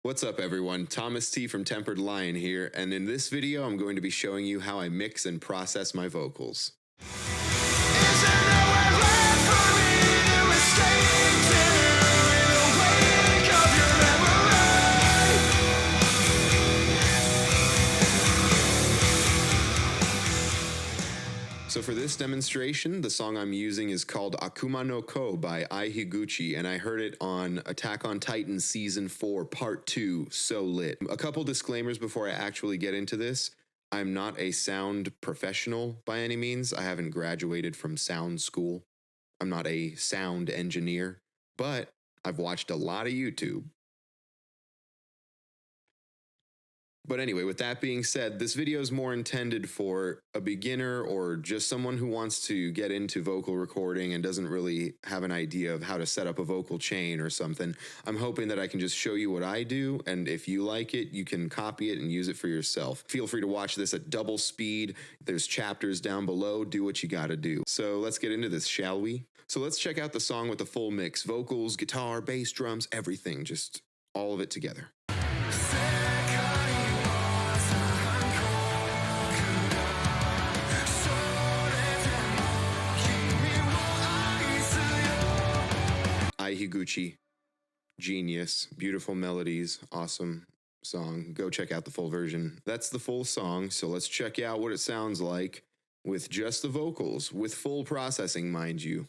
What's up everyone, Thomas T from Tempered Lion here, and in this video I'm going to be showing you how I mix and process my vocals. So for this demonstration, the song I'm using is called Akuma no Ko by Ai Higuchi, and I heard it on Attack on Titan Season 4 Part 2, So Lit. A couple disclaimers before I actually get into this. I'm not a sound professional by any means. I haven't graduated from sound school. I'm not a sound engineer, but I've watched a lot of YouTube. But anyway, with that being said, this video is more intended for a beginner or just someone who wants to get into vocal recording and doesn't really have an idea of how to set up a vocal chain or something. I'm hoping that I can just show you what I do, and if you like it, you can copy it and use it for yourself. Feel free to watch this at double speed. There's chapters down below. Do what you gotta do. So let's get into this, shall we? So let's check out the song with the full mix. Vocals, guitar, bass, drums, everything. Just all of it together. Ai Higuchi, genius, beautiful melodies, awesome song. Go check out the full version. That's the full song, so let's check out what it sounds like with just the vocals, with full processing, mind you.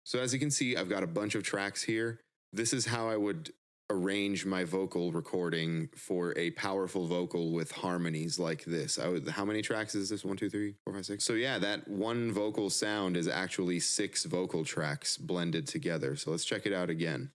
So as you can see, I've got a bunch of tracks here. This is how I would arrange my vocal recording for a powerful vocal with harmonies like this. How many tracks is this? 1, 2, 3, 4, 5, 6. So yeah, that one vocal sound is actually 6 vocal tracks blended together. So let's check it out again.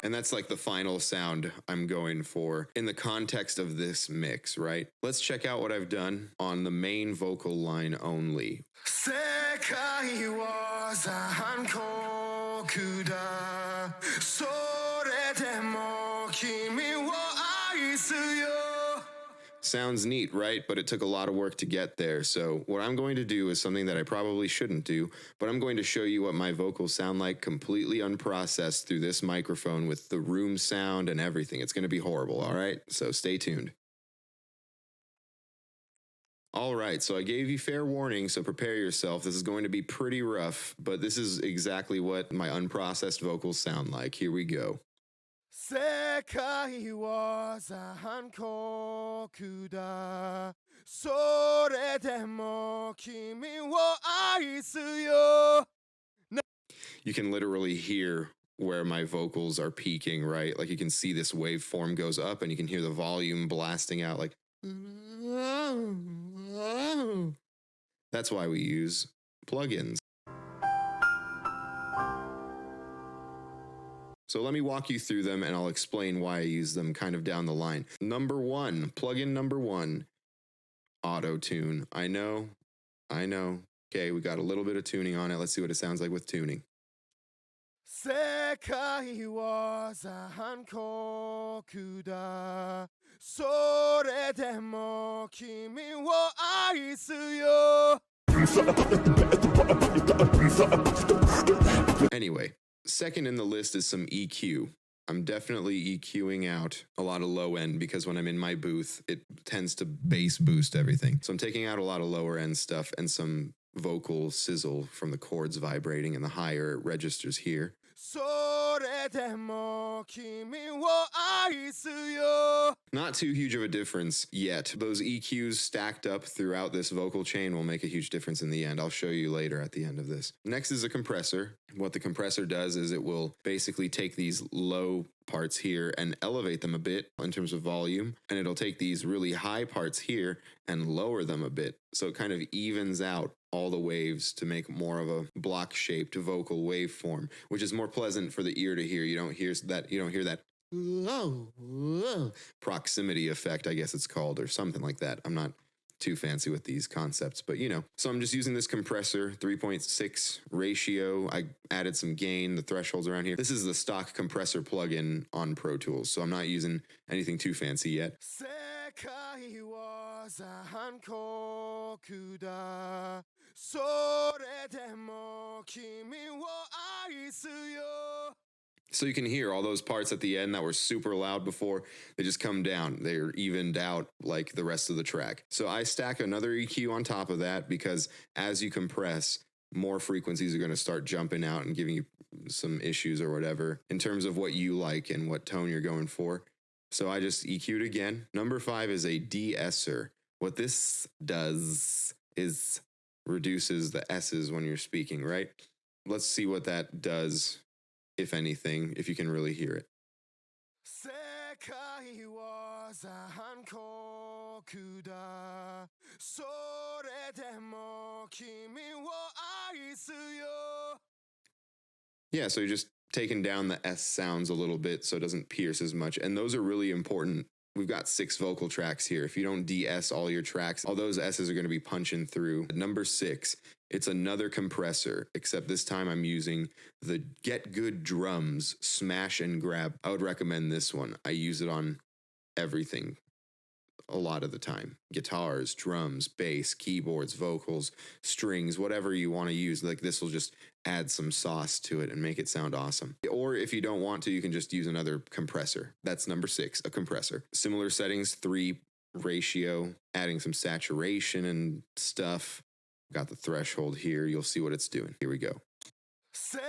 And that's like the final sound I'm going for in the context of this mix, right? Let's check out what I've done on the main vocal line only. Sounds neat, right? But it took a lot of work to get there. So what I'm going to do is something that I probably shouldn't do, but I'm going to show you what my vocals sound like completely unprocessed through this microphone with the room sound and everything. It's going to be horrible, all right? So stay tuned. All right, so I gave you fair warning, so prepare yourself. This is going to be pretty rough, but this is exactly what my unprocessed vocals sound like. Here we go. You can literally hear where my vocals are peaking, right? Like you can see this waveform goes up and you can hear the volume blasting out like... That's why we use plugins. So let me walk you through them and I'll explain why I use them kind of down the line. Number 1, plugin number 1, auto-tune. I know. Okay, we got a little bit of tuning on it. Let's see what it sounds like with tuning. Anyway, second in the list is some EQ. I'm definitely EQing out a lot of low end because when I'm in my booth, it tends to bass boost everything. So I'm taking out a lot of lower end stuff and some vocal sizzle from the chords vibrating and the higher registers here. Not too huge of a difference yet. Those EQs stacked up throughout this vocal chain will make a huge difference in the end. I'll show you later at the end of this. Next is a compressor. What the compressor does is it will basically take these low parts here and elevate them a bit in terms of volume, and it'll take these really high parts here and lower them a bit. So it kind of evens out all the waves to make more of a block-shaped vocal waveform, which is more pleasant for the ear to hear. You don't hear that proximity effect, I guess it's called, or something like that. I'm not too fancy with these concepts, but you know. So I'm just using this compressor, 3.6 ratio. I added some gain, the thresholds around here. This is the stock compressor plugin on Pro Tools, so I'm not using anything too fancy yet. So you can hear all those parts at the end that were super loud before, they just come down. They're evened out like the rest of the track. So I stack another EQ on top of that because as you compress, more frequencies are going to start jumping out and giving you some issues or whatever in terms of what you like and what tone you're going for. So I just EQ'd again. Number 5 is a de-esser. What this does is reduces the S's when you're speaking, right? Let's see what that does, if anything, if you can really hear it. Yeah, so you're just taking down the S sounds a little bit so it doesn't pierce as much. And those are really important. We've got 6 vocal tracks here. If you don't de-S all your tracks, all those S's are going to be punching through. Number 6, it's another compressor, except this time I'm using the Get Good Drums Smash and Grab. I would recommend this one. I use it on everything a lot of the time. Guitars, drums, bass, keyboards, vocals, strings, whatever you want to use. Like this will just add some sauce to it and make it sound awesome. Or if you don't want to, you can just use another compressor. That's number 6, a compressor. Similar settings, 3 ratio, adding some saturation and stuff. Got the threshold here. You'll see what it's doing. Here we go. So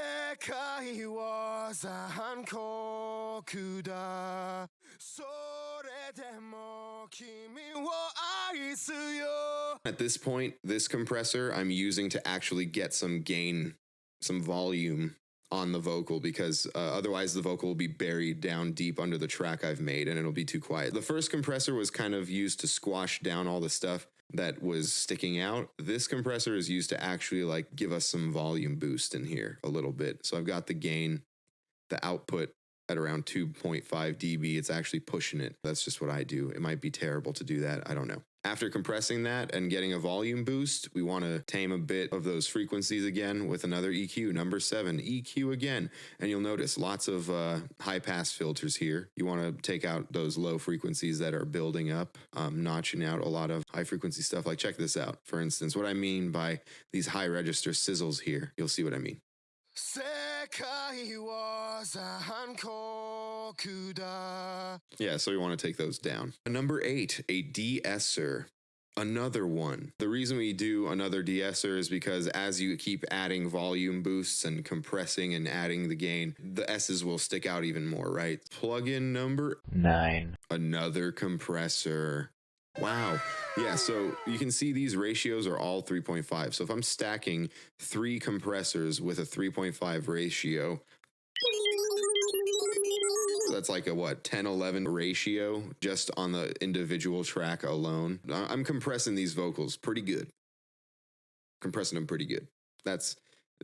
at this point, this compressor I'm using to actually get some gain, some volume on the vocal because otherwise the vocal will be buried down deep under the track I've made and it'll be too quiet. The first compressor was kind of used to squash down all the stuff that was sticking out. This compressor is used to actually like give us some volume boost in here a little bit. So I've got the gain, the output at around 2.5 dB. It's actually pushing it. That's just what I do. It might be terrible to do that. I don't know. After compressing that and getting a volume boost, we want to tame a bit of those frequencies again with another EQ, number 7, EQ again. And you'll notice lots of high pass filters here. You want to take out those low frequencies that are building up, notching out a lot of high frequency stuff. Like check this out. For instance, what I mean by these high register sizzles here, you'll see what I mean. Yeah, so we want to take those down. Number 8, a de-esser. Another one. The reason we do another de-esser is because as you keep adding volume boosts and compressing and adding the gain, the S's will stick out even more, right? Plugin number 9. Another compressor. Wow. Yeah, so you can see these ratios are all 3.5. So if I'm stacking 3 compressors with a 3.5 ratio, that's like a what, 10-11 ratio just on the individual track alone. I'm compressing these vocals pretty good. Compressing them pretty good. That's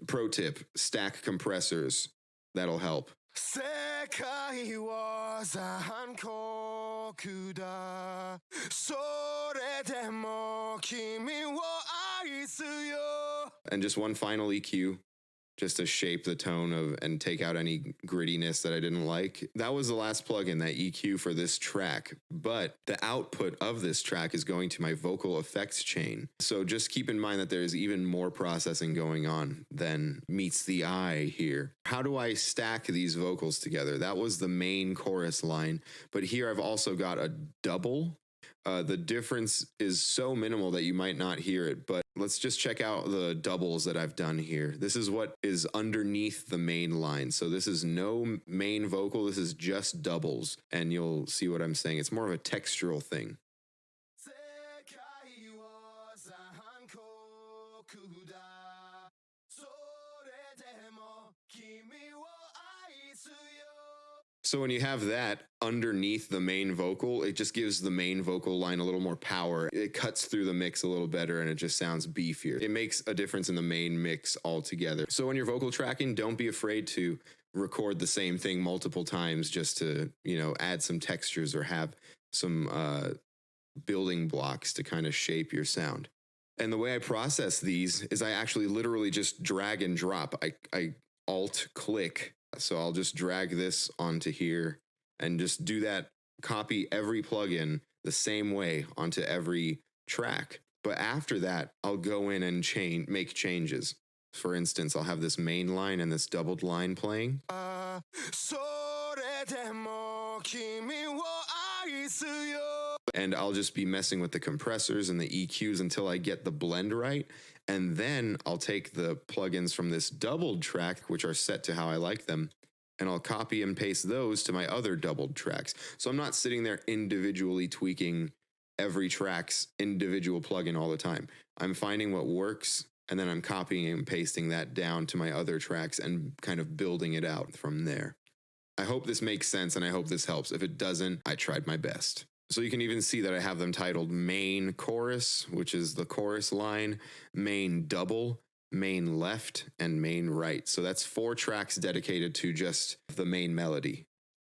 pro tip, stack compressors. That'll help. And just one final EQ, just to shape the tone of and take out any grittiness that I didn't like. That was the last plugin, that EQ for this track. But the output of this track is going to my vocal effects chain. So just keep in mind that there's even more processing going on than meets the eye here. How do I stack these vocals together? That was the main chorus line. But here I've also got a double. The difference is so minimal that you might not hear it, but let's just check out the doubles that I've done here. This is what is underneath the main line. So this is no main vocal, this is just doubles, and you'll see what I'm saying. It's more of a textural thing. So when you have that underneath the main vocal, it just gives the main vocal line a little more power. It cuts through the mix a little better and it just sounds beefier. It makes a difference in the main mix altogether. So when you're vocal tracking, don't be afraid to record the same thing multiple times just to, you know, add some textures or have some building blocks to kind of shape your sound. And the way I process these is I actually literally just drag and drop. I alt click. So I'll just drag this onto here and just do that, copy every plugin the same way onto every track. But after that, I'll go in and make changes. For instance, I'll have this main line and this doubled line playing. And I'll just be messing with the compressors and the EQs until I get the blend right. And then I'll take the plugins from this doubled track, which are set to how I like them, and I'll copy and paste those to my other doubled tracks. So I'm not sitting there individually tweaking every track's individual plugin all the time. I'm finding what works, and then I'm copying and pasting that down to my other tracks and kind of building it out from there. I hope this makes sense, and I hope this helps. If it doesn't, I tried my best. So you can even see that I have them titled main chorus, which is the chorus line, main double, main left, and main right. So that's 4 tracks dedicated to just the main melody.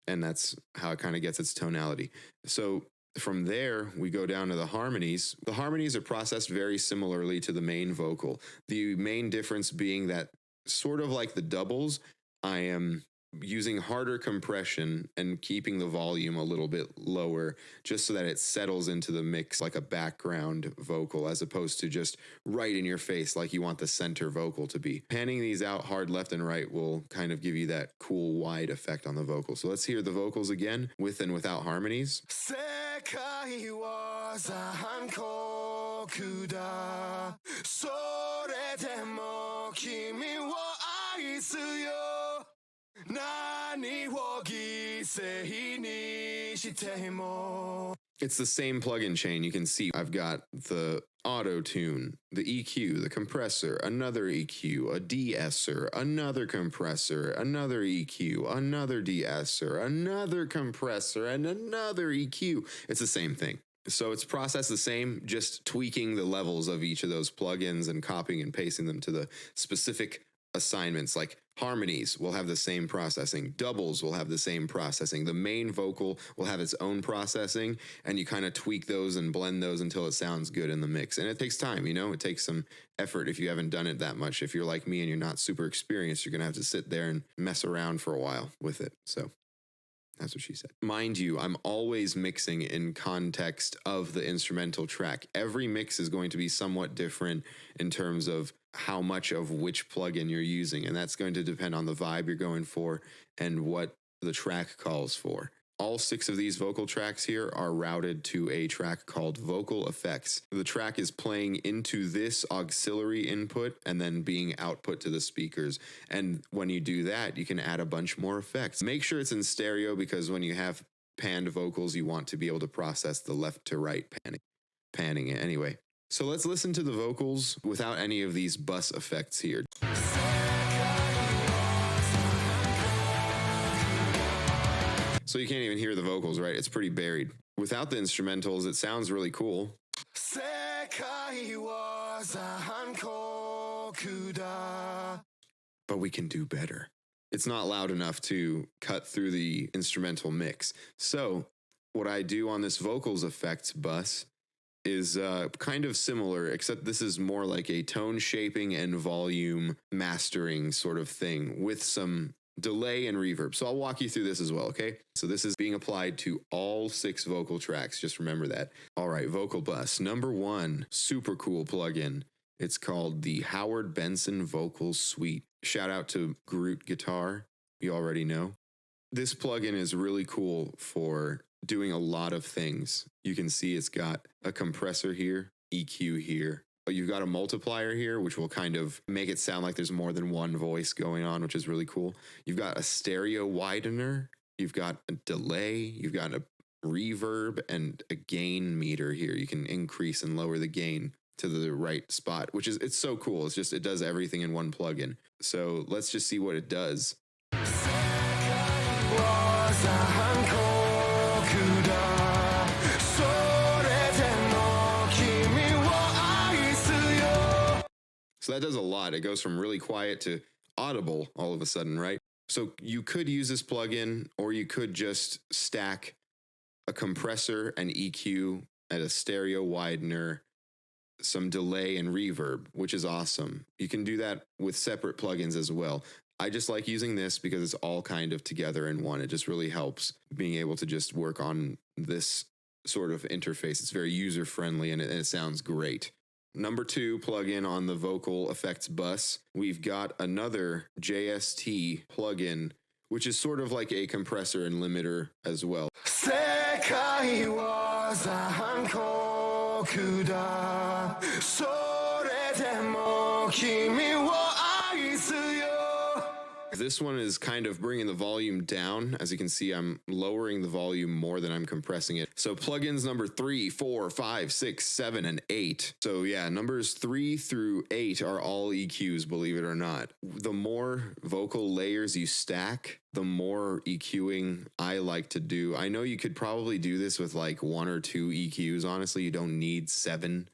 And that's how it kind of gets its tonality. So from there, we go down to the harmonies. The harmonies are processed very similarly to the main vocal. The main difference being that, sort of like the doubles, I am using harder compression and keeping the volume a little bit lower just so that it settles into the mix like a background vocal, as opposed to just right in your face like you want the center vocal to be. Panning these out hard left and right will kind of give you that cool wide effect on the vocal. So let's hear the vocals again with and without harmonies. It's the same plugin chain. You can see I've got the auto tune, the EQ, the compressor, another EQ, a de-esser, another compressor, another EQ, another de-esser, another compressor, and another EQ. It's the same thing. So it's processed the same, just tweaking the levels of each of those plugins and copying and pasting them to the specific assignments. Like harmonies will have the same processing, doubles will have the same processing, the main vocal will have its own processing, and you kind of tweak those and blend those until it sounds good in the mix. And it takes time, you know, it takes some effort if you haven't done it that much. If you're like me and you're not super experienced, you're gonna have to sit there and mess around for a while with it. So that's what she said. Mind you, I'm always mixing in context of the instrumental track. Every mix is going to be somewhat different in terms of how much of which plugin you're using. And that's going to depend on the vibe you're going for and what the track calls for. All 6 of these vocal tracks here are routed to a track called vocal effects. The track is playing into this auxiliary input and then being output to the speakers. And when you do that, you can add a bunch more effects. Make sure it's in stereo, because when you have panned vocals, you want to be able to process the left to right panning it anyway. So let's listen to the vocals without any of these bus effects here. So you can't even hear the vocals, right? It's pretty buried. Without the instrumentals, it sounds really cool. But we can do better. It's not loud enough to cut through the instrumental mix. So what I do on this vocals effects bus is kind of similar, except this is more like a tone shaping and volume mastering sort of thing with some delay and reverb. So I'll walk you through this as well, okay? So this is being applied to all 6 vocal tracks. Just remember that. All right, vocal bus. Number 1, super cool plugin. It's called the Howard Benson Vocal Suite. Shout out to Groot Guitar. You already know. This plugin is really cool for doing a lot of things. You can see it's got a compressor here, EQ here. You've got a multiplier here, which will kind of make it sound like there's more than one voice going on, which is really cool. You've got a stereo widener. You've got a delay. You've got a reverb and a gain meter here. You can increase and lower the gain to the right spot, which is, it's so cool. It's just, it does everything in one plugin. So let's just see what it does. So that does a lot. It goes from really quiet to audible all of a sudden, right? So you could use this plugin, or you could just stack a compressor and EQ add a stereo widener, some delay and reverb, which is awesome. You can do that with separate plugins as well. I just like using this because it's all kind of together in one. It just really helps being able to just work on this sort of interface. It's very user friendly and it sounds great. Number 2 plugin on the vocal effects bus, we've got another JST plugin, which is sort of like a compressor and limiter as well. This one is kind of bringing the volume down. As you can see, I'm lowering the volume more than I'm compressing it. So plugins number 3, 4, 5, 6, 7, and 8. So yeah, numbers 3 through 8 are all EQs, believe it or not. The more vocal layers you stack, the more EQing I like to do. I know you could probably do this with like 1 or 2 EQs. Honestly, you don't need 7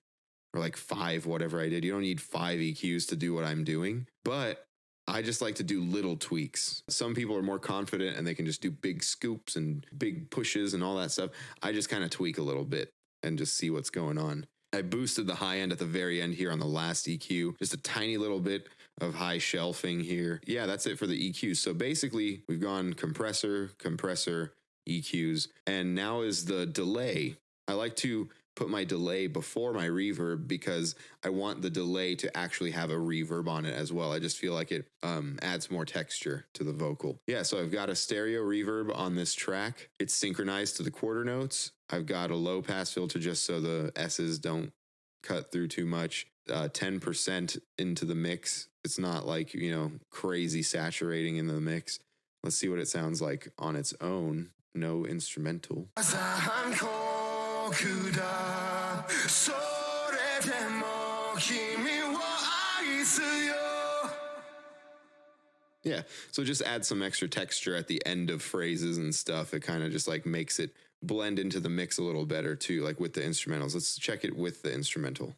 or like 5, whatever I did. You don't need 5 EQs to do what I'm doing. But I just like to do little tweaks. Some people are more confident and they can just do big scoops and big pushes and all that stuff. I just kind of tweak a little bit and just see what's going on. I boosted the high end at the very end here on the last EQ, just a tiny little bit of high shelving here. Yeah, that's it for the EQs. So basically we've gone compressor, EQs, and now is the delay. I like to put my delay before my reverb because I want the delay to actually have a reverb on it as well. I just feel like it adds more texture to the vocal. Yeah, so I've got a stereo reverb on this track. It's synchronized to the quarter notes. I've got a low pass filter just so the S's don't cut through too much. 10% into the mix. It's not like, crazy saturating in the mix. Let's see what it sounds like on its own. No instrumental. Yeah, so just add some extra texture at the end of phrases and stuff. It kind of just like makes it blend into the mix a little better too, like with the instrumentals. Let's check it with the instrumental.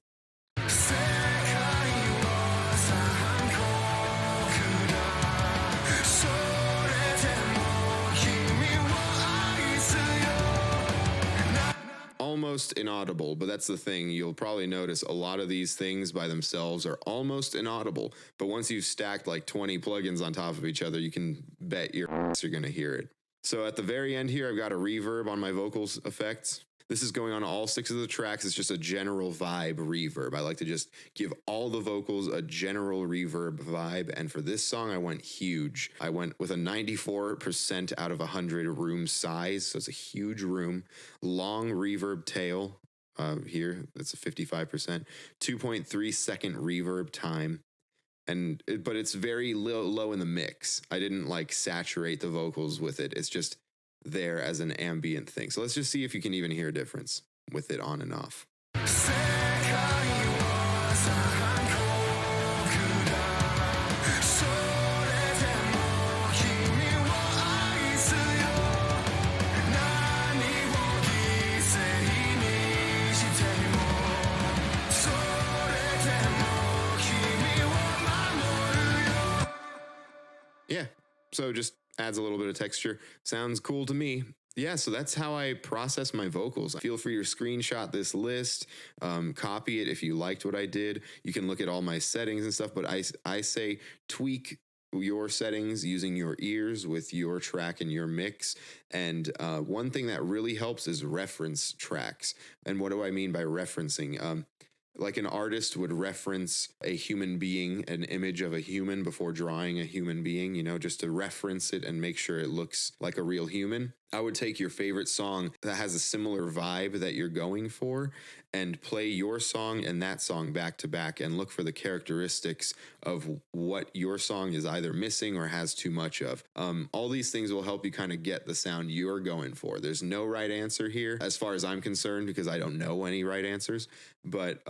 Almost inaudible, but that's the thing. You'll probably notice a lot of these things by themselves are almost inaudible, but once you've stacked like 20 plugins on top of each other, you can bet you're going to hear it. So at the very end here, I've got a reverb on my vocals effects. This is going on all 6 of the tracks. It's just a general vibe reverb. I like to just give all the vocals a general reverb vibe. And for this song, I went huge. I went with a 94% out of 100 room size. So it's a huge room. Long reverb tail here. That's a 55%. 2.3 second reverb time. But it's very low in the mix. I didn't like saturate the vocals with it. It's just there as an ambient thing. So let's just see if you can even hear a difference with it on and off. Yeah, so just adds a little bit of texture. Sounds cool to me. Yeah, so that's how I process my vocals. Feel free to screenshot this list, copy it if you liked what I did. You can look at all my settings and stuff, but I say tweak your settings using your ears with your track and your mix. And one thing that really helps is reference tracks. And what do I mean by referencing? Like an artist would reference a human being, an image of a human before drawing a human being, just to reference it and make sure it looks like a real human. I would take your favorite song that has a similar vibe that you're going for and play your song and that song back to back and look for the characteristics of what your song is either missing or has too much of. All these things will help you kind of get the sound you're going for. There's no right answer here as far as I'm concerned because I don't know any right answers. But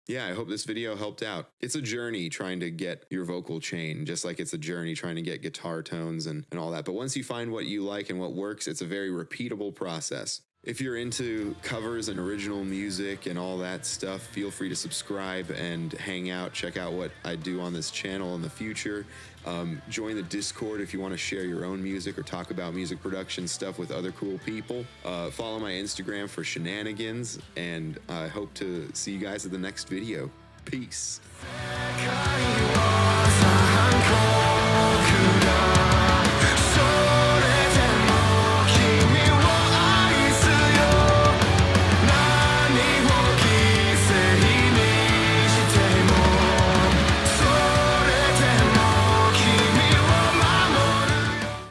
yeah, I hope this video helped out. It's a journey trying to get your vocal chain, just like it's a journey trying to get guitar tones and all that. But once you find what you like and what works, it's a very repeatable process. If you're into covers and original music and all that stuff, feel free to subscribe and hang out. Check out what I do on this channel in the future. Join the Discord if you want to share your own music or talk about music production stuff with other cool people. Follow my Instagram for shenanigans, and I hope to see you guys at the next video. Peace.